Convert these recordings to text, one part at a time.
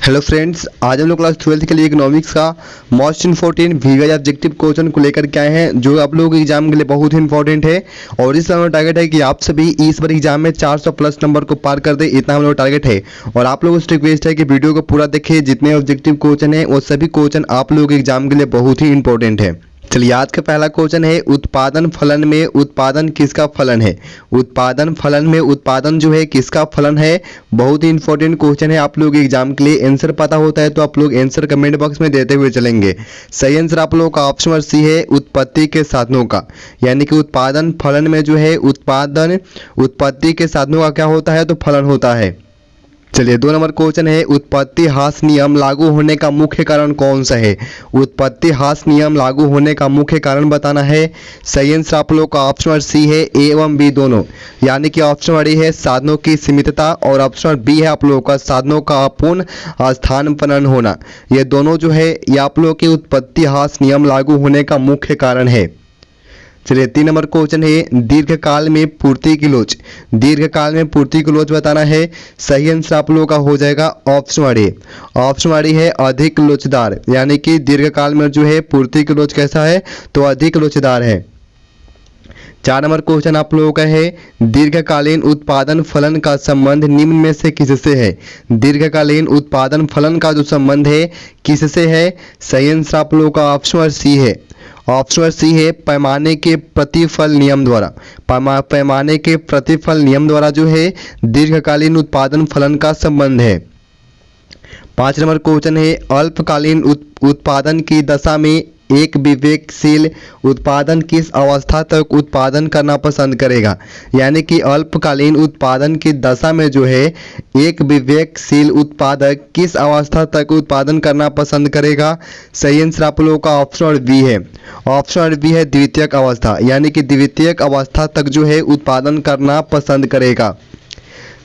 Hello friends, आज हम लोग क्लास 12th के लिए इकोनॉमिक्स का most important VVI objective question को लेकर के आए हैं, जो आप लोगों के एग्जाम के लिए बहुत ही इंपॉर्टेंट है। और इस समय टारगेट है कि आप सभी इस बार एग्जाम में 400 प्लस नंबर को पार कर दे, इतना हम लोग टारगेट है। और आप लोगों से रिक्वेस्ट है कि वीडियो को पूरा देखिए, जितने ऑब्जेक्टिव क्वेश्चन है वो सभी क्वेश्चन आप लोगों के एग्जाम के लिए बहुत ही इंपॉर्टेंट है। चलिए, आज का पहला क्वेश्चन है, उत्पादन फलन में उत्पादन किसका फलन है। उत्पादन फलन में उत्पादन जो है किसका फलन है, बहुत ही इंपॉर्टेंट क्वेश्चन है आप लोग एग्जाम के लिए। आंसर पता होता है तो आप लोग आंसर कमेंट बॉक्स में देते हुए चलेंगे। सही आंसर आप लोगों का ऑप्शन सी है, उत्पत्ति के साधनों का। यानी कि उत्पादन फलन में जो है उत्पत्ति के साधनों का क्या होता है, तो फलन होता है। चलिए, 2 नंबर क्वेश्चन है, उत्पत्ति ह्रास नियम लागू होने का मुख्य कारण कौन सा है। उत्पत्ति ह्रास नियम लागू होने का मुख्य कारण बताना है। सही आंसर आप लोग का ऑप्शन सी है, ए एवं बी दोनों। यानी कि ऑप्शन डी है साधनों की सीमितता और ऑप्शन बी है आप लोगों का साधनों का अपूर्ण स्थानांतरण होना। ये दोनों जो है ये आप लोगों के उत्पत्ति ह्रास नियम लागू होने का मुख्य कारण है। चलिए, 3 नंबर क्वेश्चन है, दीर्घकाल में पूर्ति की लोच। दीर्घकाल में पूर्ति की लोच बताना है। सही आंसर आप लोगों का हो जाएगा ऑप्शन डी। ऑप्शन डी है अधिक लोचदार। यानी कि दीर्घकाल में जो है पूर्ति की लोच कैसा है, तो अधिक लोचदार है। 4 नंबर क्वेश्चन आप लोगों का है, दीर्घकालीन उत्पादन फलन का संबंध निम्न में से किससे है। दीर्घकालीन उत्पादन फलन का जो संबंध है किससे है। सही आंसर आप लोगों का ऑप्शन सी है। ऑप्शन सी है पैमाने के प्रतिफल नियम द्वारा। पैमाने के प्रतिफल नियम द्वारा जो है दीर्घकालीन उत्पादन फलन का संबंध है। 5 नंबर क्वेश्चन है, अल्पकालीन उत्पादन की दशा में एक विवेकशील उत्पादन किस अवस्था तक उत्पादन करना पसंद करेगा। यानी कि अल्पकालीन उत्पादन की दशा में जो है एक विवेकशील उत्पादक किस अवस्था तक उत्पादन करना पसंद करेगा। सही आंसर आप लोगों का ऑप्शन बी है। ऑप्शन बी है द्वितीयक अवस्था। यानी कि द्वितीयक अवस्था तक जो है उत्पादन करना पसंद करेगा।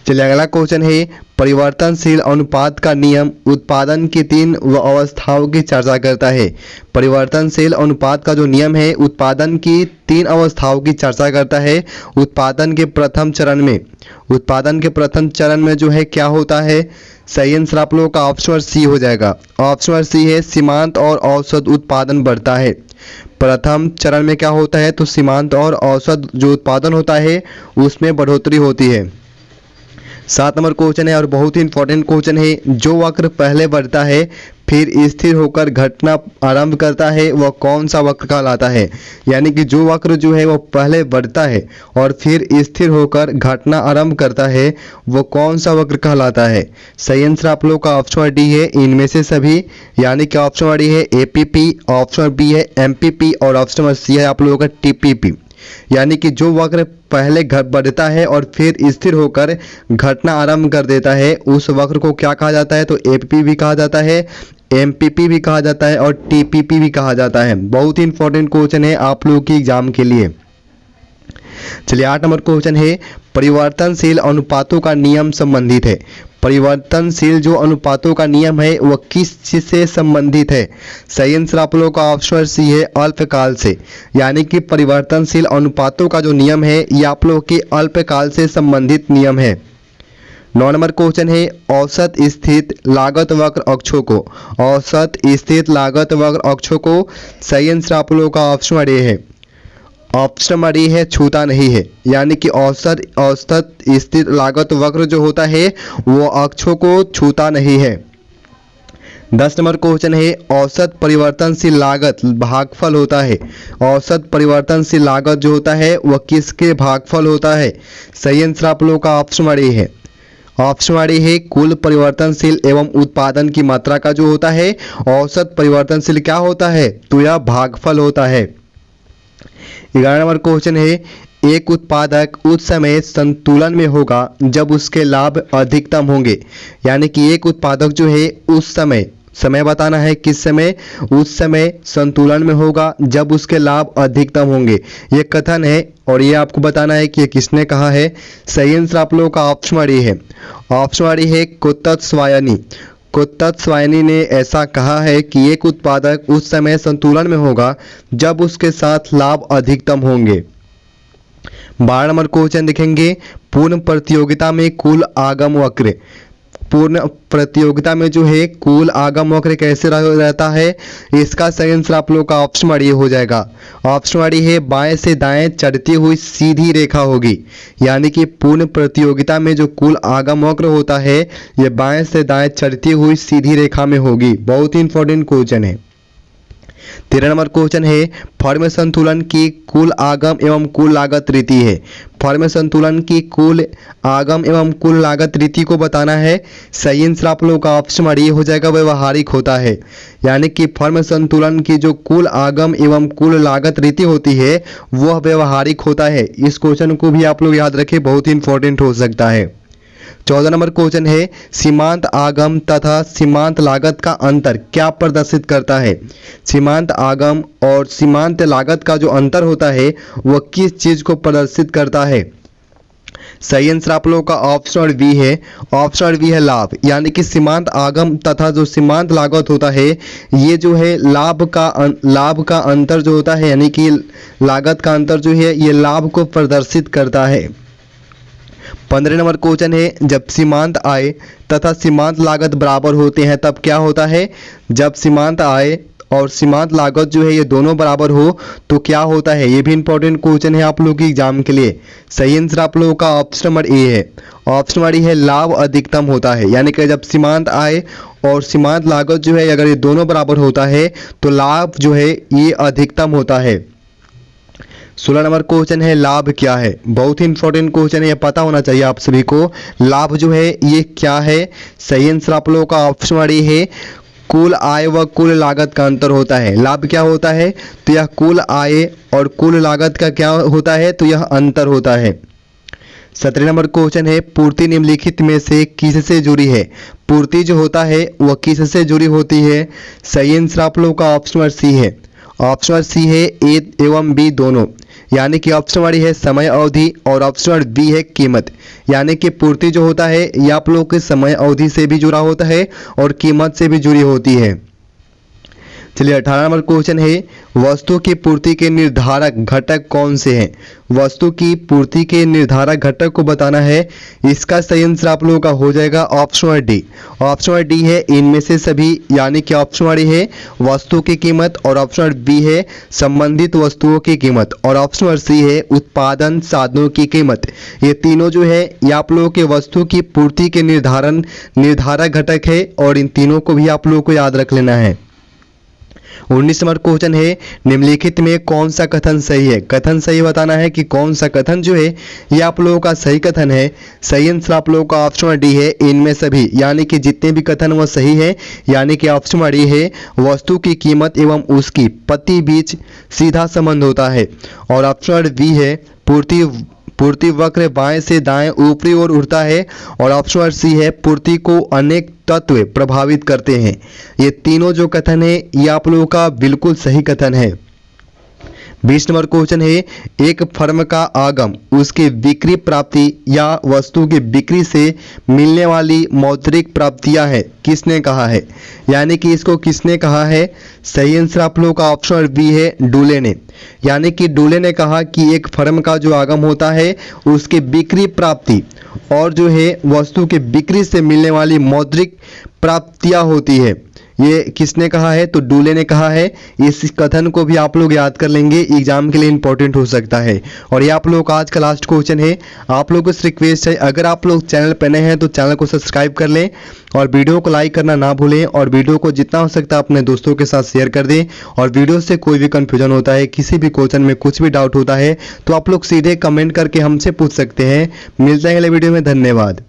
चलिए, अगला क्वेश्चन है, परिवर्तनशील अनुपात का नियम उत्पादन की 3 अवस्थाओं की चर्चा करता है। परिवर्तनशील अनुपात का जो नियम है उत्पादन की 3 अवस्थाओं की चर्चा करता है। उत्पादन के प्रथम चरण में जो है क्या होता है। सही आंसर आप लोगों का ऑप्शन सी हो जाएगा। ऑप्शन सी है सीमांत और औसत उत्पादन बढ़ता है। प्रथम चरण में क्या होता है, तो सीमांत और औसत जो उत्पादन होता है उसमें बढ़ोतरी होती है। 7 नंबर क्वेश्चन है और बहुत ही इंपॉर्टेंट क्वेश्चन है, जो वक्र पहले बढ़ता है फिर स्थिर होकर घटना आरंभ करता है वह कौन सा वक्र कहलाता है। यानी कि जो वक्र जो है वो पहले बढ़ता है और फिर स्थिर होकर घटना आरंभ करता है वो कौन सा वक्र कहलाता है। सही आंसर आप लोग का ऑप्शन डी है इनमें से सभी। यानी कि ऑप्शन डी है एपीपी, ऑप्शन बी है एमपीपी और ऑप्शन सी है आप लोगों का टीपीपी। यानी कि जो वक्र पहले बढ़ता है और फिर स्थिर होकर घटना आरंभ कर देता है उस वक्र को क्या कहा जाता है, तो एपीपी भी कहा जाता है, एमपीपी भी कहा जाता है और टीपीपी भी कहा जाता है। बहुत ही इंपॉर्टेंट क्वेश्चन है आप लोगों की एग्जाम के लिए। चलिए, 8 नंबर क्वेश्चन है, परिवर्तनशील अनुपातों का नियम संबंधित है। परिवर्तनशील जो अनुपातों का नियम है वह किस चीज से संबंधित है। सही आंसर आप लोगों का ऑप्शन सी है, अल्पकाल से। यानी कि परिवर्तनशील अनुपातों का जो नियम है ये आप लोगों के अल्पकाल से संबंधित नियम है। 9 नंबर क्वेश्चन है, औसत स्थित लागत वक्र अक्षों को। औसत स्थित लागत वक्र अक्षों को। सही आंसर आप लोगों का ऑप्शन डी है। ऑप्शन डी है छूता नहीं है। यानी कि औसत स्थित लागत वक्र जो होता है वो अक्षों को छूता नहीं है। 10 नंबर क्वेश्चन है, औसत परिवर्तनशील लागत भागफल होता है। औसत परिवर्तनशील लागत जो होता है वह किसके भागफल होता है। सही आंसर आप लोगों का ऑप्शन डी है। ऑप्शन डी है कुल परिवर्तनशील एवं उत्पादन की मात्रा का जो होता है औसत परिवर्तनशील क्या होता है, तो यह भागफल होता है। 11 नंबर क्वेश्चन है, एक उत्पादक उस समय संतुलन में होगा जब उसके लाभ अधिकतम होंगे। यानी कि एक उत्पादक जो है उस समय बताना है किस समय, उस समय संतुलन में होगा जब उसके लाभ अधिकतम होंगे। ये कथन है और ये आपको बताना है कि ये किसने कहा है। सही आंसर आप लोगों का ऑप्शन डी है। ऑप्शन डी है कुत्तस्वायनी। कुत्तस्वायनी ने ऐसा कहा है कि एक उत्पादक उस समय संतुलन में होगा जब उसके साथ लाभ अधिकतम होंगे। 12 नंबर क्वेश्चन देखेंगे, पूर्ण प्रतियोगिता में कुल आगम वक्र। पूर्ण प्रतियोगिता में जो है कुल आगम वक्र कैसे रहता है, इसका सही आंसर आप लोग का ऑप्शन नंबर ए हो जाएगा। ऑप्शन नंबर ए है बाएं से दाएं चढ़ती हुई सीधी रेखा होगी, यानी कि पूर्ण प्रतियोगिता में जो कुल आगम वक्र होता है ये बाएं से दाएं चढ़ती हुई सीधी रेखा में होगी। बहुत ही इंपॉर्टेंट क्वेश्चन है। 13 नंबर क्वेश्चन है फर्म संतुलन की कुल आगम एवं कुल लागत रीति है। फर्म संतुलन की कुल आगम एवं कुल लागत रीति को बताना है। सही आंसर आप लोगों का ऑप्शन नंबर ए हो जाएगा, व्यवहारिक होता है। यानी कि फर्म संतुलन की जो कुल आगम एवं कुल लागत रीति होती है वह व्यवहारिक होता है। इस क्वेश्चन को भी आप लोग याद रखें, बहुत ही इंपॉर्टेंट हो सकता है। 14 नंबर क्वेश्चन है सीमांत आगम तथा सीमांत लागत का अंतर क्या प्रदर्शित करता है। सीमांत आगम और सीमांत लागत का जो अंतर होता है वह किस चीज को प्रदर्शित करता है। सही आंसर आप लोगों का ऑप्शन नंबर बी है। ऑप्शन नंबर बी है लाभ, यानी कि सीमांत आगम तथा जो सीमांत लागत होता है ये जो है लाभ का अंतर जो होता है, यानी कि लागत का अंतर जो है ये लाभ को प्रदर्शित करता है। 15 नंबर क्वेश्चन है जब सीमांत आय तथा सीमांत लागत बराबर होते हैं तब क्या होता है। जब सीमांत आय और सीमांत लागत जो है ये दोनों बराबर हो तो क्या होता है। ये भी इंपॉर्टेंट क्वेश्चन है आप लोगों की एग्जाम के लिए। सही आंसर आप लोगों का ऑप्शन नंबर ए है। ऑप्शन नंबर ए है लाभ अधिकतम होता है, यानी कि जब सीमांत आय और सीमांत लागत जो है अगर ये दोनों बराबर होता है तो लाभ जो है ये अधिकतम होता है। 16 नंबर क्वेश्चन है लाभ क्या है। बहुत ही इंपॉर्टेंट क्वेश्चन है, ये पता होना चाहिए आप सभी को। लाभ जो है ये क्या है। सही आंसर आप लोगों का ऑप्शन नंबर ए है कुल आय व कुल लागत का अंतर होता है। लाभ क्या होता है तो यह कुल आय और कुल लागत का क्या होता है तो यह अंतर होता है। 17 नंबर क्वेश्चन है पूर्ति निम्नलिखित में से किससे जुड़ी है। पूर्ति जो होता है वह किससे जुड़ी होती है। सही आंसर आप लोगों का ऑप्शन नंबर सी है। ऑप्शन नंबर सी है ए एवं बी दोनों, यानी कि ऑप्शन नंबर है समय अवधि और ऑप्शन नंबर बी है कीमत। यानी कि पूर्ति जो होता है ये आप लोगों के समय अवधि से भी जुड़ा होता है और कीमत से भी जुड़ी होती है। चलिए 18 नंबर क्वेश्चन है वस्तु की पूर्ति के निर्धारक घटक कौन से हैं। वस्तु की पूर्ति के निर्धारक घटक को बताना है। इसका सही आंसर आप लोगों का हो जाएगा option number D. Option number D है इनमें से सभी, यानी कि ऑप्शन नंबर है वस्तु की कीमत और ऑप्शन नंबर बी है संबंधित वस्तुओं की कीमत और ऑप्शन नंबर सी है उत्पादन साधनों की कीमत। ये तीनों जो है ये आप लोगों के वस्तु की पूर्ति के निर्धारक घटक है और इन तीनों को भी आप लोगों को याद रख लेना है। 19 नंबर क्वेश्चन है निम्नलिखित में कौन सा कथन सही है। कथन सही बताना है कि कौन सा कथन जो है ये आप लोगों का सही कथन है। सही आंसर आप लोगों का ऑप्शन नंबर डी है इनमें सभी, यानी कि जितने भी कथन वह सही है। यानी कि ऑप्शन नंबर डी है वस्तु की कीमत एवं उसकी पत्ती बीच सीधा संबंध होता है और ऑप्शन नंबर बी है पूर्ति वक्र बाएं से दाएं ऊपरी ओर उड़ता है और ऑप्शन नंबर सी है पूर्ति को अनेक तत्व प्रभावित करते हैं। ये तीनों जो कथन है ये आप लोगों का बिल्कुल सही कथन है। 20 नंबर क्वेश्चन है एक फर्म का आगम उसके बिक्री प्राप्ति या वस्तु की बिक्री से मिलने वाली मौद्रिक प्राप्तियां है, किसने कहा है। यानी कि इसको किसने कहा है। सही आंसर आप लोगों का ऑप्शन नंबर बी है डूले ने। यानी कि डूले ने कहा कि एक फर्म का जो आगम होता है उसके बिक्री प्राप्ति और जो है वस्तु के बिक्री से मिलने वाली मौद्रिक प्राप्तियां होती है। ये किसने कहा है तो डूले ने कहा है। इस कथन को भी आप लोग याद कर लेंगे, एग्जाम के लिए इंपॉर्टेंट हो सकता है। और ये आप लोग का आज का लास्ट क्वेश्चन है। आप लोगों को रिक्वेस्ट है अगर आप लोग चैनल पर नए हैं तो चैनल को सब्सक्राइब कर लें और वीडियो को लाइक करना ना भूलें और वीडियो को जितना हो सकता है अपने दोस्तों के साथ शेयर कर दें। और वीडियो से कोई भी कंफ्यूजन होता है, किसी भी क्वेश्चन में कुछ भी डाउट होता है तो आप लोग सीधे कमेंट करके हमसे पूछ सकते हैं। मिलते हैं अगले वीडियो में, धन्यवाद।